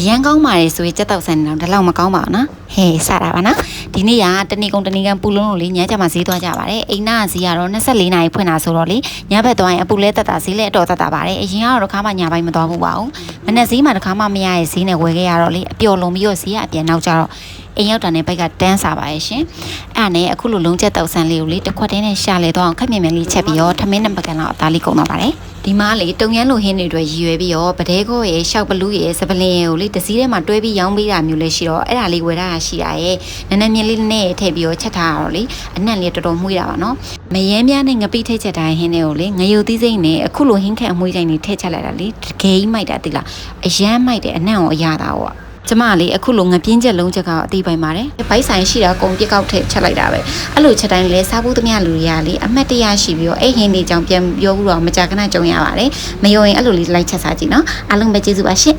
ရန်ကောင်းပါလေဆိုရင်စက်တောက်ဆန်နေတော့ဒါလောက်မကောင်းပါဘူးနော်ဟဲ့စတာပါနော်ဒီနေ့ကတနေ့ကုန်တနေ့ကန်ပူလုံးလို့လေညချမှာဈေးသွားကြပါတယ်အိမ်နာဈေးကတော့24နာရီဖွင့်တာဆိုတော့လေညဘက်သွားရင်အပူလဲတက်တာဈေးလဲအတော်တက်တာပါတယ်အရင်ကတော့တစ်ခါမှညပိုင်းမသွားဘူးပါဘူးမနေ့ဈေးမှာတစ်ခါမှမရရဲ့ဈေးနဲ့ဝယ်ခဲ့ရတော့လေအပျော်လုံးပြီးတော့ဈေးကအပြန်နောက်ကြတော့အိမ်ရောက်တာနဲ့ဘိုက်ကတန်းစားပါရဲ့ရှင်အဲ့ဒါနဲ့အခုလိုလုံးချက်တောက်ဆန်လေးကိုလေတစ်ခွက်တည်းနဲ့ရှာလဲတော့အောင်ခက်မြင်မြန်လေးချက်ပြီးတော့ထမင်းနဲ့ပကံတော့အသားလေးကုန်တော့ပါတယ်ဒီမှာလေတုံရန်လိုဟင်းတွေအတွက်ရည်ရွယ်ပြီးတော့ဗဒဲခိုးရဲ့ရှောက်ပလူးရဲ့စပလင်ကိုလေတစည်းထဲမှာတွဲပြီးရောင်းပေးတာမျိုးလေးရှိတော့အဲ့ဒါလေးဝယ်ထားတာရှိတာရဲ့နည်းနည်းမြင်းလေးနဲ့ထည့်ပြီးတော့ချက်ထားရတော့လေအနံ့လေးတော်တော်မှုရတာပါနော်မရဲမြန်းနဲ့ငပိထည့်ချက်တိုင်းဟင်းတွေကိုလေငရုတ်သီးစိမ့်နဲ့အခုလိုဟင်းခက်အမွှေးကြိုင်တွေထည့်ချက်လိုက်တာလေတကယ်ကြီးမိုက်တာသိလားအရန်မိုက်တယ်အနံ့ကိုအရတာပေါ့ကျမလေးအခုလိုငပြင်းချက်လုံးချက်ကအသေးပိုင်ပါတယ်ဘိုက်ဆိုင်ရှိတာကုန်ပြက်ကောက်ထည့်ချက်လိုက်တာပဲအဲ့လိုချက်တိုင်းလဲစားဖို့သမျှလူတွေကလေအမှတ်တရရှိပြီးတော့အဲ့ဟင်းလေးကြောင့်ပြန်ပြောပြီးတော့မကြခဏကြုံရပါတယ်မယုံရင်အဲ့လိုလေးလိုက်ချက်စားကြည့်နော်အားလုံးပဲကျေးဇူးပါရှင့်